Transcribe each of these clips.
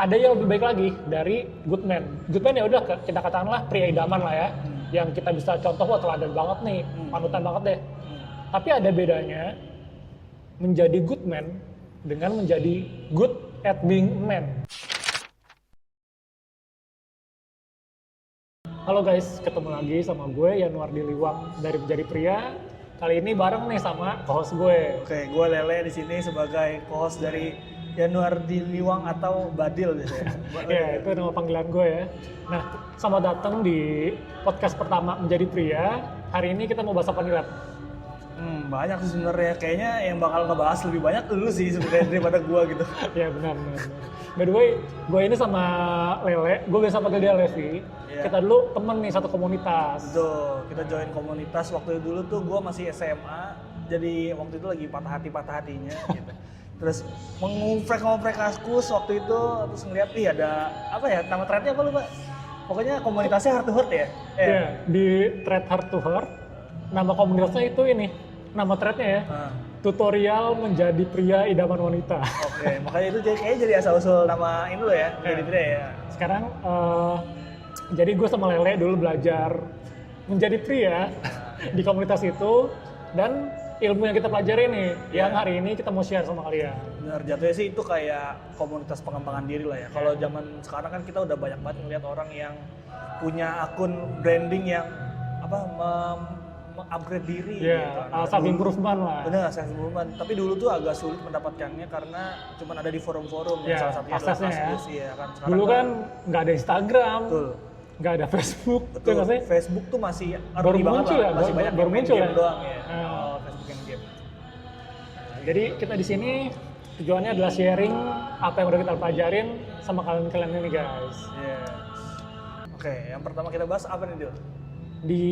ada yang lebih baik lagi dari good man. Good man ya udah kita katakanlah pria idaman lah ya, yang kita bisa contoh wah teladan banget nih, panutan banget deh. Tapi ada bedanya menjadi good man dengan menjadi good at being a man. Halo guys, ketemu lagi sama gue Yanuar Diliwang dari Menjadi Pria. Kali ini bareng nih sama co-host gue. Oke, gue Lele di sini sebagai co-host dari Yanuar Diliwang atau Badil biasanya. Ya, itu nama panggilan gue ya. Nah, selamat datang di podcast pertama Menjadi Pria. Hari ini kita mau bahas apa nih, Lep? Banyak sih sebenarnya. Kayaknya yang bakal ngebahas lebih banyak lu sih sebenarnya daripada gue gitu. Ya benar. By the way, gue ini sama Lele, gue biasa panggil dia Levi. Yeah. Kita dulu temen nih satu komunitas. Betul, kita join komunitas waktu dulu tuh gue masih SMA. Jadi waktu itu lagi patah hatinya gitu. Terus ngoprek kaskus waktu itu, terus ngeliat ada apa ya, nama threadnya apa lu Pak? Pokoknya komunitasnya Heart to Heart ya? Iya, di thread Heart to Heart, nama komunitasnya itu ini, nama threadnya ya, tutorial menjadi pria idaman wanita. Oke, makanya itu kayaknya jadi asal-usul nama ini lo ya, menjadi pria ya? Sekarang, jadi gue sama Lele dulu belajar menjadi pria di komunitas itu, dan ilmu yang kita pelajari nih, yang hari ini kita mau share sama kalian. Benar, jatuhnya sih itu kayak komunitas pengembangan diri lah ya. Kalau zaman sekarang kan kita udah banyak banget ngeliat orang yang punya akun branding yang upgrade diri gitu. Self improvement lah. Benar, self improvement. Tapi dulu tuh agak sulit mendapatkannya karena cuma ada di forum-forum yang salah satunya adalah Kaskus ya kan. Sekarang dulu kan nggak ada Instagram. Betul. Nggak ada Facebook. Betul. Facebook tuh masih baru muncul ya, masih banyak baru muncul ya doang ya. Facebook yang game. Jadi kita di sini tujuannya adalah sharing apa yang udah kita pelajarin sama kalian ini guys. Yes. Oke, yang pertama kita bahas apa nih Dil? Di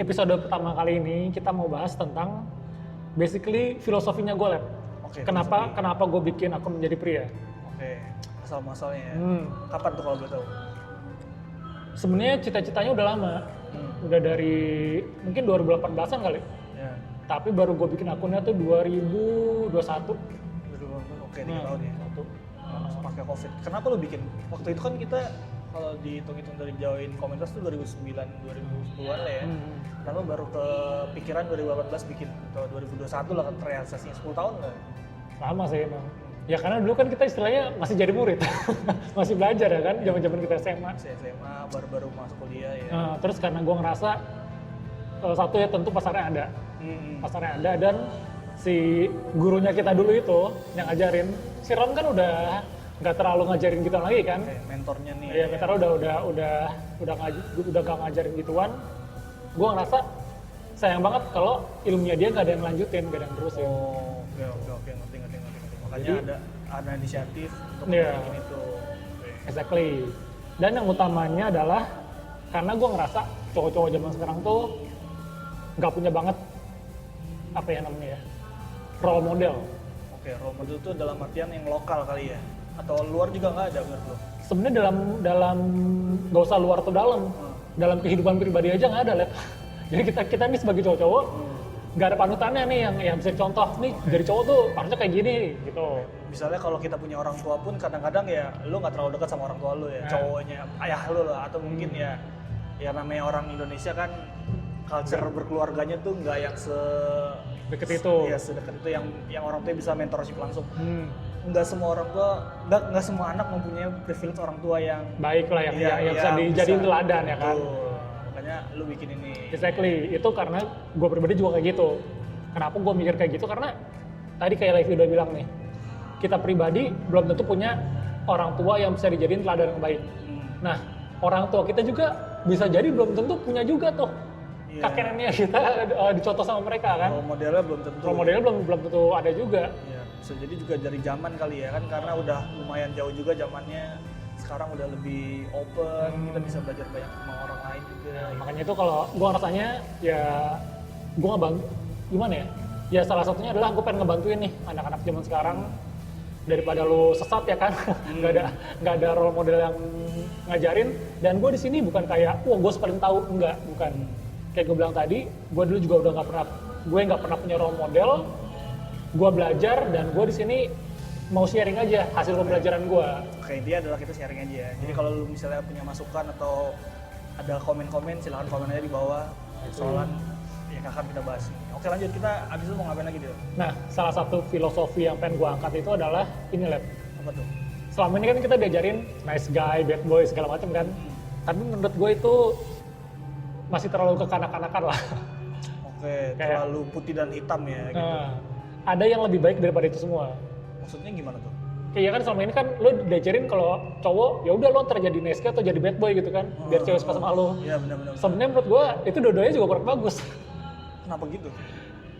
episode pertama kali ini kita mau bahas tentang basically filosofinya gue, Lep. Oke, kenapa gue bikin akun Menjadi Pria? Oke, asal-muasalnya ya. Kapan tuh kalau boleh tahu? Sebenarnya cita-citanya udah lama. Udah dari mungkin 2018-an kali. Ya. Tapi baru gue bikin akunnya tuh 2021. Oke, 3 tahun ya. Pakai COVID. Kenapa lu bikin? Waktu itu kan kita kalau dihitung-hitung dari join komunitas tuh 2009, 2010-an lah ya. Kenapa baru kepikiran 2018 bikin? Atau 2021 lah kan terrealisasinya 10 tahun nggak? Lama sih emang. Ya karena dulu kan kita istilahnya masih jadi murid. Masih belajar ya kan, zaman-zaman kita SMA. SMA, baru-baru masuk kuliah ya. Terus karena gue ngerasa, satu ya tentu pasarnya ada. Pasarnya ada dan si gurunya kita dulu itu yang ngajarin, si Ron kan udah nggak terlalu ngajarin gitu lagi kan. Mentornya nih. Iya, mentornya udah gak ngajarin gituan. Gue ngerasa sayang banget kalau ilmunya dia nggak ada yang lanjutin, nggak ada yang terusin. Oke, ngerti. Makanya jadi, ada inisiatif untuk bikin itu. Exactly. Dan yang utamanya adalah karena gue ngerasa cowok-cowok zaman sekarang tuh nggak punya banget apa ya namanya ya, role model. Oke, role model itu dalam artian yang lokal kali ya? Atau luar juga nggak ada menurut lo? Sebenarnya dalam nggak usah luar atau dalam kehidupan pribadi aja nggak ada, Lep. Jadi kita nih sebagai cowok-cowok nggak ada panutannya nih yang bisa dicontoh nih. Dari cowok tuh harusnya kayak gini gitu. Misalnya kalau kita punya orang tua pun kadang-kadang ya lu nggak terlalu dekat sama orang tua lu ya, cowoknya ayah lu lah, atau mungkin ya namanya orang Indonesia kan culture berkeluarganya tuh nggak yang deket itu. Ya sedekat itu yang orang tua bisa mentorship langsung. Nggak semua orang tua, nggak semua anak mempunyai privilege orang tua yang baik lah, yang bisa dijadiin teladan ya kan. Makanya lu bikin ini. Exactly, itu karena gue pribadi juga kayak gitu. Kenapa gue mikir kayak gitu? Karena tadi kayak Levi udah bilang nih, kita pribadi belum tentu punya orang tua yang bisa dijadiin teladan yang baik. Nah, orang tua kita juga bisa jadi belum tentu punya juga tuh. Kakek nenek kita dicontoh sama mereka kan. Role modelnya belum tentu. Role modelnya belum tentu ada juga. Iya, bisa jadi juga dari zaman kali ya kan, karena udah lumayan jauh juga zamannya. Sekarang udah lebih open, kita bisa belajar banyak sama orang lain juga. Makanya itu kalau gue rasanya ya gue ngebantu, gimana ya? Ya salah satunya adalah gue pengen ngebantuin nih anak-anak zaman sekarang daripada lu sesat ya kan, nggak ada role model yang ngajarin. Dan gue di sini bukan kayak, wah gue paling tahu, bukan. Kayak gue bilang tadi, gue dulu juga udah nggak pernah punya role model. Gue belajar dan gue di sini mau sharing aja hasil pembelajaran gue. Oke, intinya adalah kita sharing aja ya. Jadi kalau lu misalnya punya masukan atau ada komen-komen, silahkan komen aja di bawah. Soalan yang akan kita bahas. Oke, lanjut, kita abis itu mau ngapain lagi dia? Nah, salah satu filosofi yang pengen gue angkat itu adalah ini, Lab. Apa tuh? Selama ini kan kita diajarin nice guy, bad boy, segala macam kan. Tapi menurut gue itu masih terlalu kekanak-kanakan lah. Oke, terlalu putih dan hitam ya gitu. Ada yang lebih baik daripada itu semua. Maksudnya gimana tuh? Kayak kan selama ini kan lo diajarin kalau cowok ya udah lo terjadi nice guy atau jadi bad boy gitu kan, biar cewek suka sama lo. Iya benar-benar. Sebenarnya menurut gue itu dua-duanya juga kurang bagus. Kenapa gitu?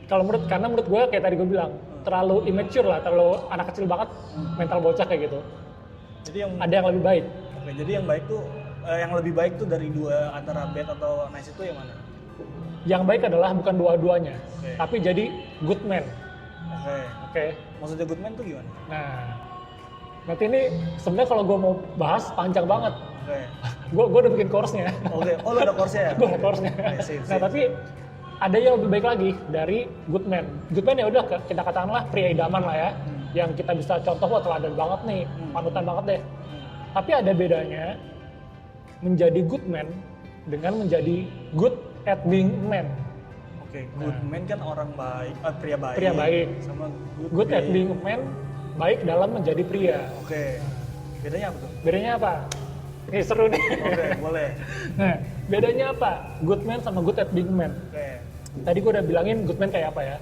Kalau karena menurut gue kayak tadi gue bilang terlalu immature lah, terlalu anak kecil banget, mental bocah kayak gitu. Jadi yang Ada yang lebih baik. Oke, jadi yang baik tuh yang lebih baik tuh dari dua antara bad atau nice itu yang mana? Yang baik adalah bukan dua-duanya, tapi jadi good man. Oke. Maksudnya good man tuh gimana? Nah, nanti ini sebenarnya kalau gue mau bahas panjang banget. Oke. Gue udah bikin course-nya. Oke. Oh, lu ada course-nya ya? Gue ada course-nya. Nah, tapi ada yang lebih baik lagi dari good man. Good man ya udah kita katakanlah pria idaman lah ya, yang kita bisa contoh wah teladan banget nih, panutan banget deh. Tapi ada bedanya menjadi good man dengan menjadi good at being man. Oke, good man kan orang baik, pria baik. Pria baik. Sama good at being man, baik dalam menjadi pria. Oke. Bedanya apa tuh? Bedanya apa? Ini seru nih. Oke, boleh. Nah, bedanya apa? Good man sama good at being man. Oke. Tadi gue udah bilangin good man kayak apa ya.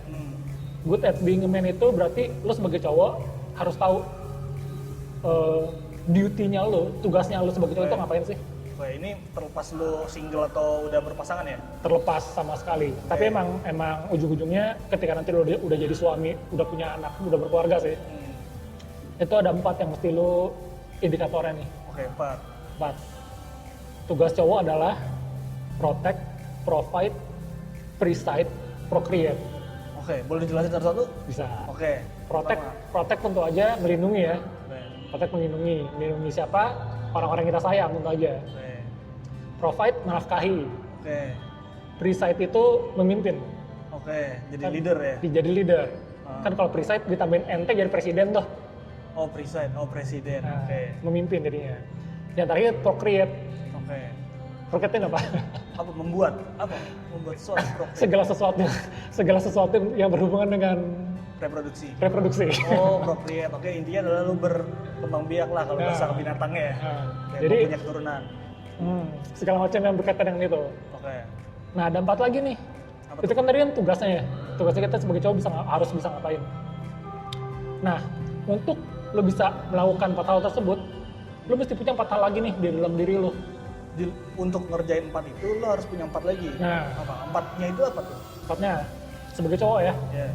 Good at being a man itu berarti lo sebagai cowok harus tahu duty-nya lo, tugasnya lo sebagai cowok itu ngapain sih? Oke, ini terlepas lo single atau udah berpasangan ya? Terlepas sama sekali. Tapi emang ujung-ujungnya ketika nanti lo udah jadi suami, udah punya anak, udah berkeluarga sih. Itu ada 4 yang mesti lo indikatornya nih. Oke, 4. Tugas cowok adalah protect, provide, precide, procreate. Oke, boleh dijelasin satu-satu? Bisa. Oke. Protect tentu aja melindungi ya. Protect melindungi siapa? Orang-orang kita sayang tentu aja. Provide menafkahi. Oke. Preside itu memimpin. Oke, jadi leader ya? Jadi leader. Kan kalau preside ditambahin ente jadi presiden tuh. Oh, preside. Oh, presiden. Nah, Oke. memimpin jadinya. Yang terakhir procreate. Oke. Procreate apa? Apa? Membuat sesuatu. segala sesuatu yang berhubungan dengan reproduksi. Oh, procreate. Oke, intinya adalah lu berkembang biak lah kalau bahasa binatangnya ya. Jadi punya keturunan. Segala macam yang berkaitan dengan itu. Oke. Nah, ada 4 lagi nih. Itu kan tadi kan tugasnya ya. Tugasnya kita sebagai cowok harus bisa ngapain. Nah, untuk lo bisa melakukan 4 hal tersebut, lo mesti punya 4 hal lagi nih di dalam diri lo. Untuk ngerjain 4 itu lo harus punya 4 lagi. Nah, apa? 4-nya itu apa tuh? 4-nya sebagai cowok ya. Yeah.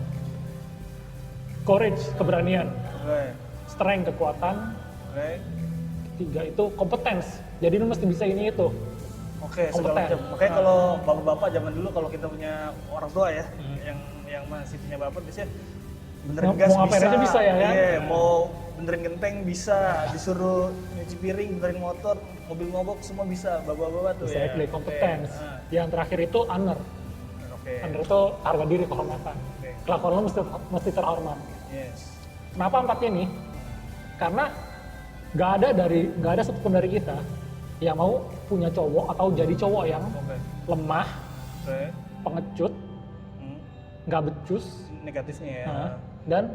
Courage, keberanian. Oke. Strength, kekuatan. Oke. Ketiga itu competence. Jadi lo mesti bisa ini itu. Oke, segala macam. Makanya kalau bapak-bapak zaman dulu kalau kita punya orang tua ya, yang masih punya bapak biasanya benerin gas mau ngapain aja bisa ya kan? Iya, mau benerin genteng bisa, disuruh nyuci piring, benerin motor, mobil mogok semua bisa, bapak-bapak tuh ya. Exactly, competence. Yang terakhir itu honor. Honor itu harga diri, kehormatan. Kelakuan lo mesti terhormat. Yes. Kenapa 4-nya nih? Karena gak ada satupun dari kita yang mau punya cowok atau jadi cowok yang lemah, pengecut, nggak becus, negatifnya ya. Dan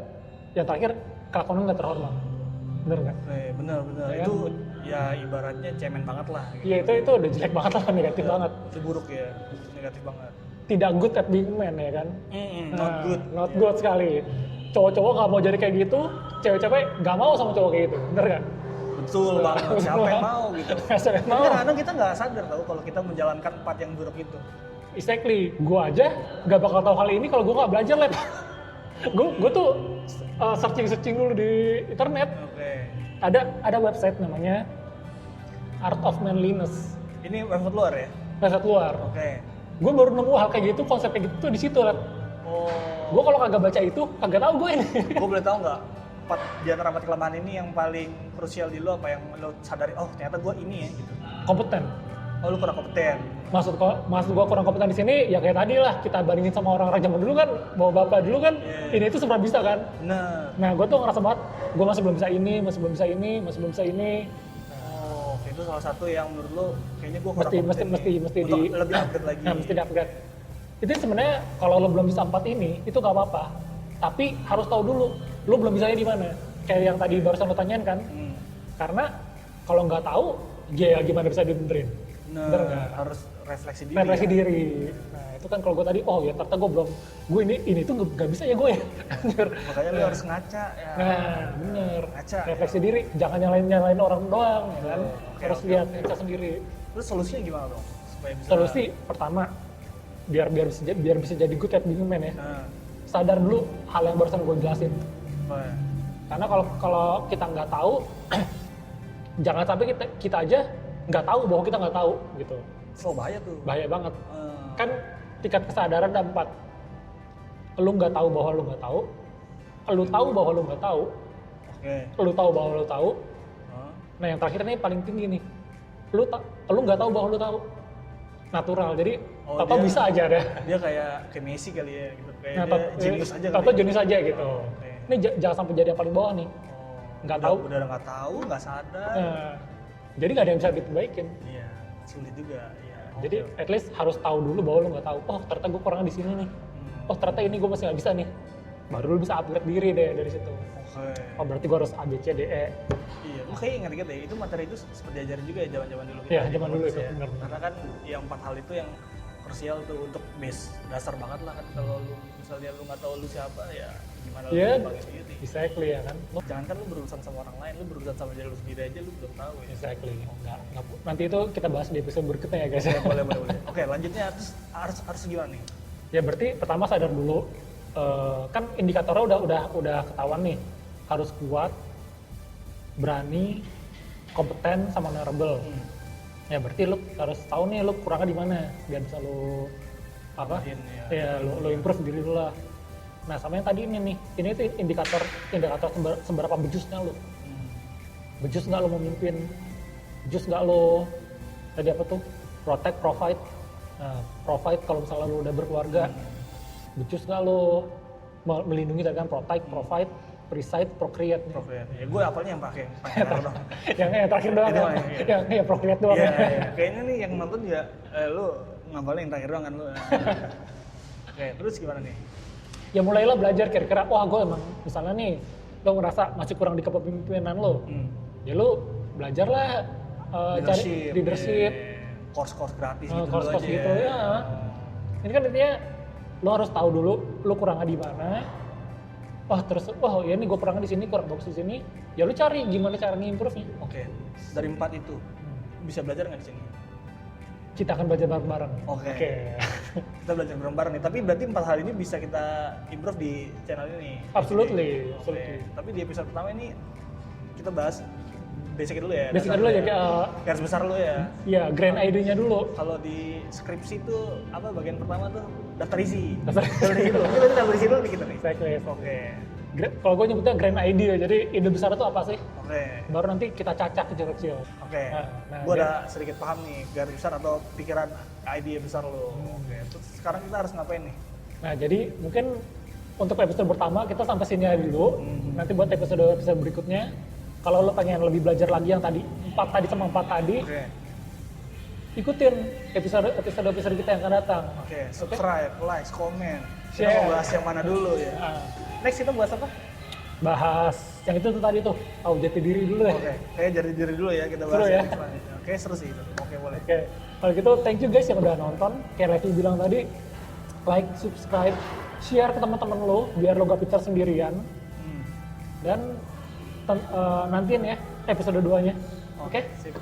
yang terakhir kelakuan nggak terhormat. Bener nggak? Bener. Ya, itu ya ibaratnya cemen banget lah. Iya gitu. itu udah jelek banget lah, negatif banget. Itu buruk ya, negatif banget. Tidak good at being man ya kan? Not good sekali. Cowok-cowok nggak mau jadi kayak gitu, cewek-cewek nggak mau sama cowok kayak gitu, bener nggak? Betul banget, siapa yang mau gitu. Siapa yang mau? Kadang-kadang kita nggak sadar tau kalau kita menjalankan 4 yang buruk itu. Exactly, gue aja nggak bakal tahu hal ini kalau gue nggak belajar Lab. Gue tuh searching dulu di internet. Ada website namanya Art of Manliness. Ini website luar ya? Website luar. Gue baru nemu hal kayak gitu, konsep kayak gitu tuh di situ Lab. Gue kalau kagak baca itu kagak tahu gue ini. Gue boleh tahu nggak? 4 di antara 4 kelemahan ini yang paling krusial di lo apa yang lo sadari? Oh ternyata gue ini ya gitu. Kompeten. Oh, lu kurang kompeten. Maksud gua kurang kompeten di sini ya kayak tadi lah, kita bandingin sama orang-orang zaman dulu kan, bawa bapak dulu kan, ini itu seberapa bisa kan. Nah gua tuh ngerasa banget, gua masih belum bisa ini, masih belum bisa ini, masih belum bisa ini. Oh, itu salah satu yang menurut lu kayaknya gua kurang mesti di lebih upgrade lagi. Nah, mesti di upgrade. Itu sebenarnya kalau lo belum bisa 4 ini itu gak apa-apa, tapi harus tahu dulu lo belum bisanya di mana. Kayak yang tadi barusan lo tanyain kan, karena kalau nggak tahu ya gimana bisa dibenerin. Nah, harus refleksi diri. Refleksi diri. Nah itu kan kalau gue tadi, oh ya ternyata gue ini tuh nggak bisa ya gue ya. Makanya lu harus ngaca ya. Nah bener. Ngaca. Refleksi diri, jangan nyalain orang doang, ya kan. Harus lihat ngaca sendiri. Terus solusinya gimana dong? Supaya bisa. Solusi pertama, biar bisa jadi good at being man ya. Sadar dulu hal yang barusan gue jelasin. Karena kalau kita nggak tahu, jangan sampai kita aja nggak tahu bahwa kita nggak tahu gitu. So bahaya tuh. Bahaya banget. Kan tingkat kesadaran ada 4. Lu nggak tahu bahwa lu nggak tahu, lu tahu bahwa lu nggak tahu, lu tahu bahwa lu tahu. Nah yang terakhir ini paling tinggi nih. Lu nggak tahu bahwa lu tahu. Natural, jadi Tato bisa aja deh. Dia kayak Messi kali ya gitu. Kayak nah, dia jenius aja. Tato jenius aja gitu. Ini jangan sampai jadi yang paling bawah nih. Nggak tahu. Udah nggak tahu, nggak sadar. Jadi nggak ada yang bisa diperbaikin. Iya, sulit juga. Iya. Jadi at least harus tahu dulu bahwa lu nggak tahu. Oh ternyata gue kurang di sini nih. Oh ternyata ini gue masih nggak bisa nih. Baru lu bisa upgrade diri deh dari situ. Oh berarti gue harus A, B, C, D, E. Iya, lu kayak ingat deh, itu materi itu sempat diajarin juga ya zaman-zaman dulu. Iya, zaman dulu itu, benar. Karena kan yang 4 hal itu yang krusial tuh untuk base dasar banget lah kan. Kalau lu misalnya lu nggak tahu lu siapa ya gimana lu ngembangin diri. Exactly ya kan. Jangan kan lu berurusan sama orang lain, lu berurusan sama diri lu sendiri aja lu belum tahu ya. Exactly. Enggak. Nanti itu kita bahas di episode berikutnya ya guys. Ya, boleh. Oke, lanjutnya harus gimana nih? Ya berarti pertama sadar dulu. Kan indikatornya udah ketahuan nih. Harus kuat, berani, kompeten, sama honorable. Ya berarti lu harus tahu nih lu kurangnya di mana biar bisa lu lu improve diri lu lah. Nah sama yang tadi ini tuh indikator seberapa bejusnya lu. Bejus nggak lu memimpin, bejus nggak lu tadi apa tuh protect, provide. Nah, provide kalau misalnya lu udah berkeluarga, bejus nggak lu melindungi dengan protect, provide, preside, procreate. Ya, gue apalnya yang pakai doang. yang terakhir doang. Yang procreate doang. Iya. Kayaknya nih yang nonton juga lu ngapalin yang terakhir doang kan lu. Oke, terus gimana nih? Ya mulailah belajar kira-kira, wah gue emang misalnya nih lo ngerasa masih kurang di kepemimpinan lo. Ya lo belajarlah cari leadership. Course gratis gitu course gitu ya. Ini kan intinya lo harus tahu dulu lo kurangnya di mana. Ya ini gue kurangnya di sini, kurang bagus di sini. Ya lo cari gimana cara nge-improve-nya. Oke. Dari 4 itu bisa belajar nggak di sini? Kita akan belajar bareng-bareng. Oke. Kita belajar bareng-bareng nih. Tapi berarti 4 hal ini bisa kita improve di channel ini. Absolutely. Tapi di episode pertama ini kita bahas basic dulu ya. Basic dulu ya. Garis besar dulu ya. Iya, grand idea-nya dulu. Kalau di skripsi tuh apa bagian pertama tuh daftar isi. Daftar isi dulu. Kita daftar isi dulu nih kita nih. Exactly. Oke. Kalau gue nyebutnya grand idea, jadi ide besar itu apa sih? Oke. Baru nanti kita cacak kecil-kecil. Oke. Gue udah sedikit paham nih garis besar atau pikiran ide besar lo. Oke. Terus sekarang kita harus ngapain nih? Nah jadi mungkin untuk episode pertama kita sampai sini aja dulu. Nanti buat episode berikutnya, kalau lo pengen lebih belajar lagi yang tadi 4 tadi, ikutin episode kita yang akan datang. Oke. Subscribe, like, comment. Kita mau bahas yang mana dulu ya? Next kita bahas apa? Bahas yang itu tuh tadi tuh, tahu jati diri dulu ya. Oke, kayak jati diri dulu ya kita bahas ya. Oke, seru sih itu. Oke, boleh. Oke, kalau gitu thank you guys yang udah nonton. Kayak Levi bilang tadi, like, subscribe, share ke teman-teman lo biar lo gak pintar sendirian. Dan nantiin ya episode 2-nya. Oke, sip.